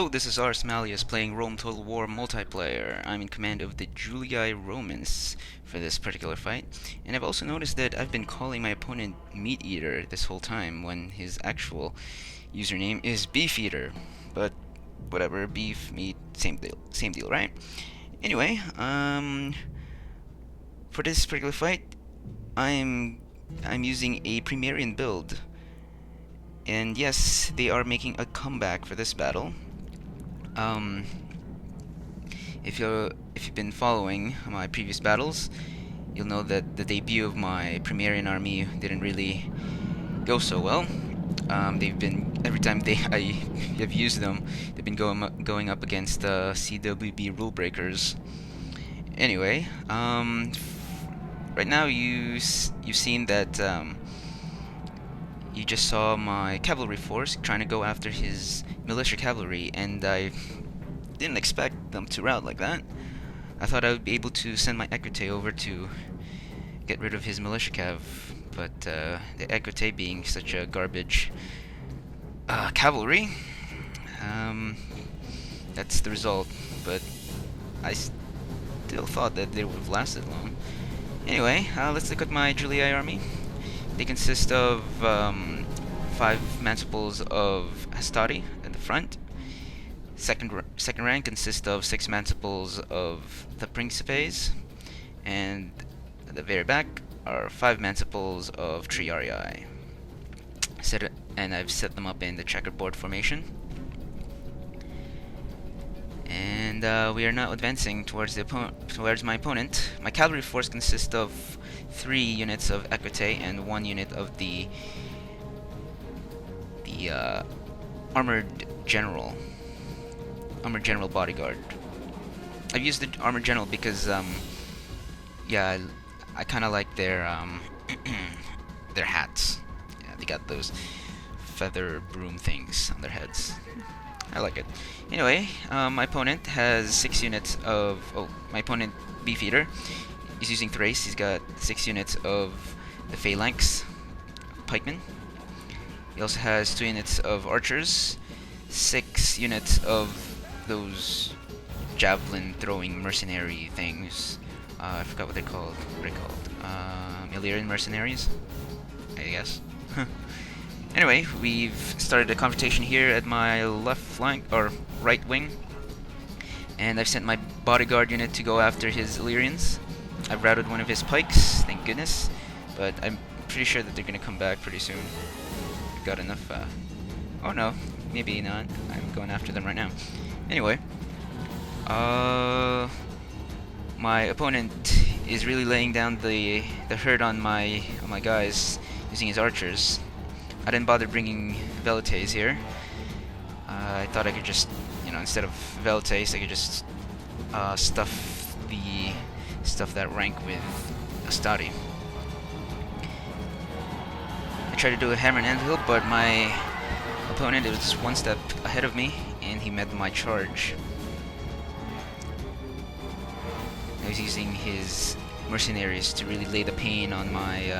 Hello, this is Ars Malleus playing Rome Total War multiplayer. I'm in command of the Julii Romans for this particular fight, and I've also noticed that I've been calling my opponent BeefEATER this whole time when his actual username is BeefEATER. But whatever, beef, meat, same deal, right? Anyway, for this particular fight, I'm using a Pre-Marian build. And yes, they are making a comeback for this battle. If you've been following my previous battles, you'll know that the debut of my Pre-Marian army didn't really go so well. They've been every time I have used them, they've been going up against CWB rule breakers. Anyway, right now you've seen that. You just saw my cavalry force trying to go after his militia cavalry, and I didn't expect them to rout like that. I thought I would be able to send my Equite over to get rid of his militia cav, but the Equite being such a garbage cavalry, that's the result. But I still thought that they would have lasted long. Anyway, let's look at my Julii army. They consist of 5 manciples of Hastati at the front. Second rank consists of 6 manciples of the Principes, and at the very back are 5 manciples of Triarii. And I've set them up in the checkerboard formation. And we are now advancing towards my opponent. My cavalry force consists of 3 units of Equite and 1 unit of the armored general bodyguard. I've used the armored general because yeah, I kind of like their their hats. Yeah, they got those feather broom things on their heads. I like it. Anyway, my opponent has 6 units of... my opponent, BeefEATER, is using Thrace. He's got 6 units of the Phalanx pikemen. He also has 2 units of archers, 6 units of those javelin throwing mercenary things. I forgot what they're called. What are they called? Illyrian mercenaries, I guess. Anyway, we've started a confrontation here at my left flank, or right wing, and I've sent my bodyguard unit to go after his Illyrians. I've routed one of his pikes, thank goodness, but I'm pretty sure that they're gonna come back pretty soon. We've got enough, oh no, maybe not. I'm going after them right now. Anyway, my opponent is really laying down the hurt on my guys using his archers. I didn't bother bringing Velites here. I thought I could just, instead of Velites, I could just stuff that rank with Hastati. I tried to do a hammer and anvil, but my opponent was 1 step ahead of me, and he met my charge. I was using his mercenaries to really lay the pain on my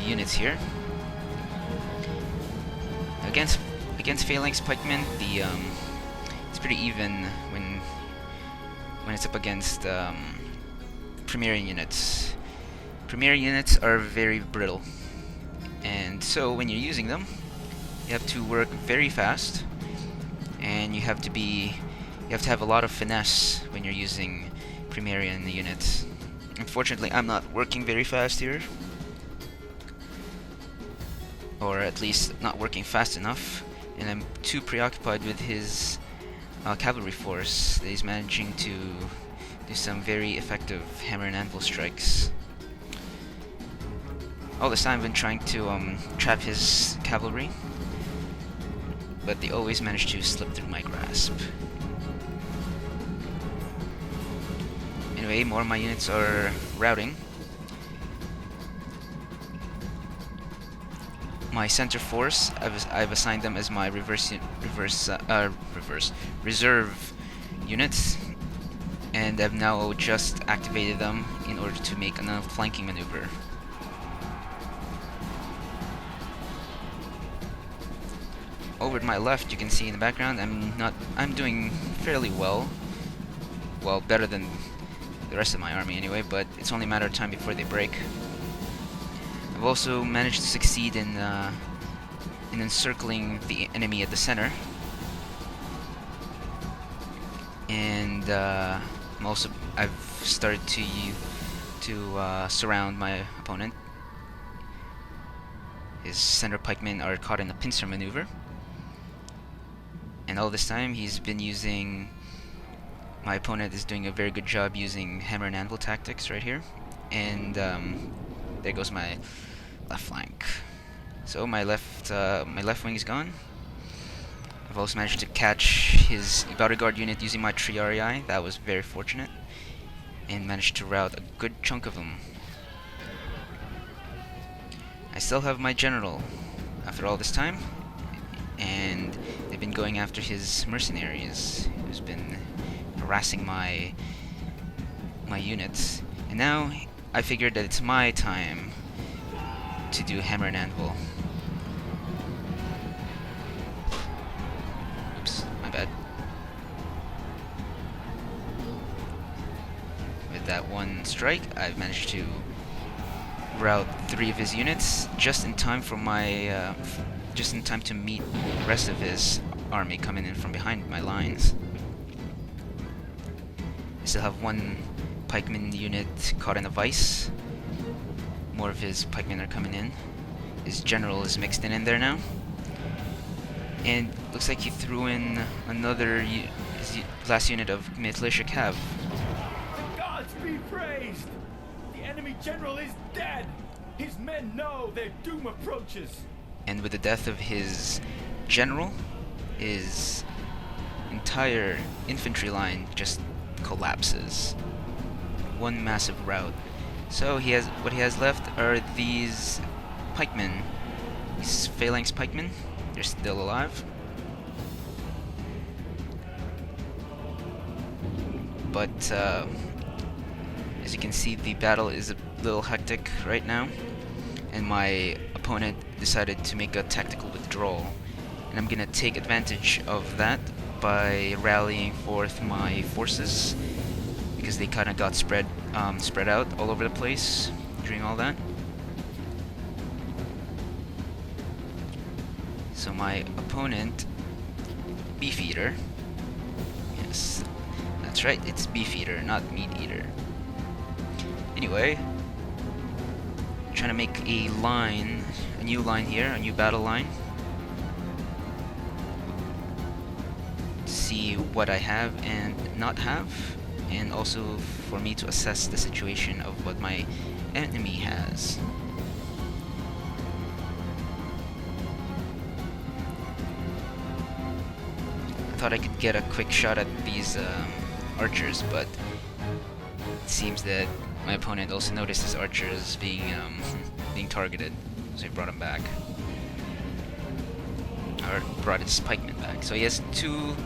units here. Against Phalanx pikemen, it's pretty even when it's up against Pre-Marian units. Pre-Marian units are very brittle, and so when you're using them, you have to work very fast, and you have to have a lot of finesse when you're using Pre-Marian units. Unfortunately, I'm not working very fast here, or at least not working fast enough, and I'm too preoccupied with his cavalry force that he's managing to do some very effective hammer and anvil strikes. All this time I've been trying to trap his cavalry, but they always manage to slip through my grasp. Anyway, more of my units are routing. My center force, I've assigned them as my reserve units, and I've now just activated them in order to make another flanking maneuver. over to my left, you can see in the background, I'm doing fairly well. Well, better than the rest of my army anyway, but it's only a matter of time before they break. I've also managed to succeed in encircling the enemy at the center. And I've started to surround my opponent. His center pikemen are caught in a pincer maneuver. And all this time he's been using... My opponent is doing a very good job using hammer and anvil tactics right here. And there goes my left flank. So my left wing is gone. I've also managed to catch his bodyguard unit using my Pre-Marian. That was very fortunate. And managed to rout a good chunk of them. I still have my general after all this time. And they've been going after his mercenaries, who's been harassing my units. And now I figured that it's my time to do hammer and anvil. Oops, my bad. With that one strike, I've managed to rout 3 of his units just in time for my just in time to meet the rest of his army coming in from behind my lines. I still have 1 pikeman unit caught in a vice. More of his pikemen are coming in. His general is mixed in there now. And looks like he threw in another his last unit of militia cav. The gods be praised! The enemy general is dead! His men know their doom approaches! And with the death of his general, his entire infantry line just collapses. One massive rout. So what he has left are these pikemen. These phalanx pikemen. They're still alive. But as you can see, the battle is a little hectic right now. And my opponent decided to make a tactical withdrawal. And I'm gonna take advantage of that by rallying forth my forces, because they kind of got spread out all over the place during all that. So my opponent, BeefEATER, yes, that's right, it's BeefEATER, not MeatEater. Anyway, trying to make a line, a new line here, a new battle line. See what I have and not have, and also for me to assess the situation of what my enemy has. I thought I could get a quick shot at these archers, but it seems that my opponent also noticed his archers being targeted, so he brought him back, or brought his pikemen back. So he has 2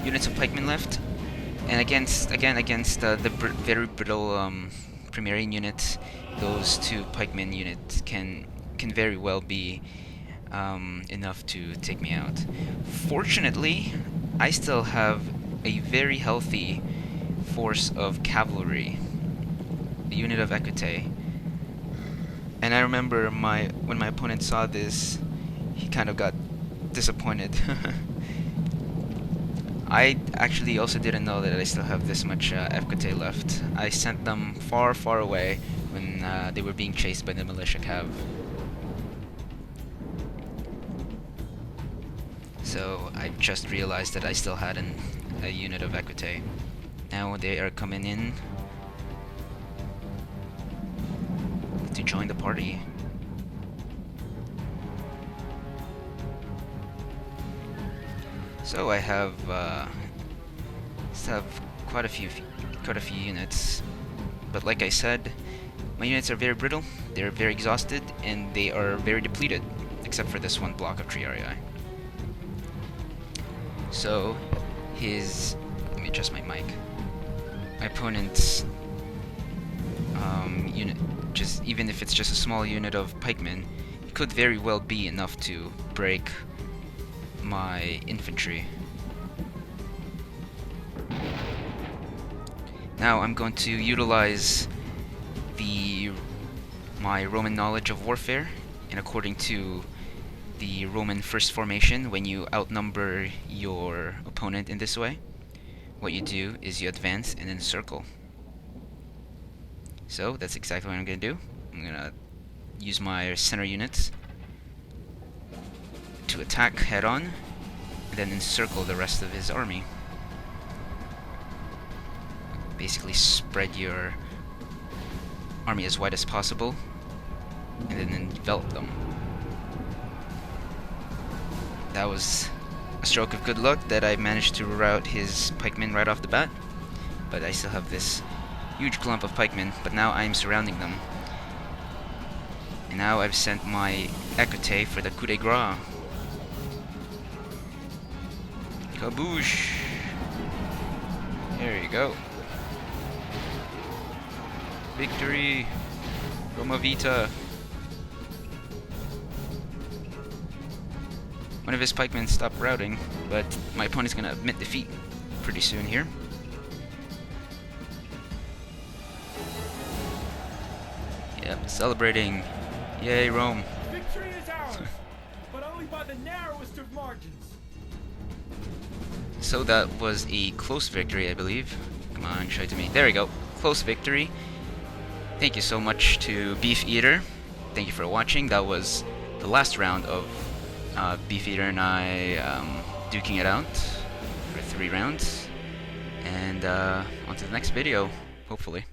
units of pikemen left, and against the very brittle Pre-Marian unit, those 2 pikemen units can very well be enough to take me out. Fortunately, I still have a very healthy force of cavalry, a unit of equite. And I remember when my opponent saw this, he kind of got disappointed. I actually also didn't know that I still have this much equite left. I sent them far, far away when they were being chased by the militia cav. So I just realized that I still had a unit of equite. Now they are coming in to join the party. So I have quite a few units, but like I said, my units are very brittle, they're very exhausted, and they are very depleted, except for this one block of Pre-Marian. So let me adjust my mic. My opponent's unit, just even if it's just a small unit of pikemen, it could very well be enough to break my infantry. Now I'm going to utilize my Roman knowledge of warfare, and according to the Roman first formation, when you outnumber your opponent in this way, what you do is you advance and then circle. So that's exactly what I'm going to do. I'm going to use my center units to attack head on, and then encircle the rest of his army. Basically spread your army as wide as possible, and then envelop them. That was a stroke of good luck that I managed to rout his pikemen right off the bat, but I still have this huge clump of pikemen, but now I'm surrounding them. And now I've sent my equite for the coup de grace. Kaboosh! There you go. Victory! Roma Vita! One of his pikemen stopped routing, but my opponent's gonna admit defeat pretty soon here. Yep, celebrating. Yay, Rome. Victory is ours, but only by the narrowest of margins. So that was a close victory, I believe. Come on, show it to me. There we go. Close victory. Thank you so much to BeefEATER. Thank you for watching. That was the last round of BeefEATER and I duking it out for 3 rounds. And on to the next video, hopefully.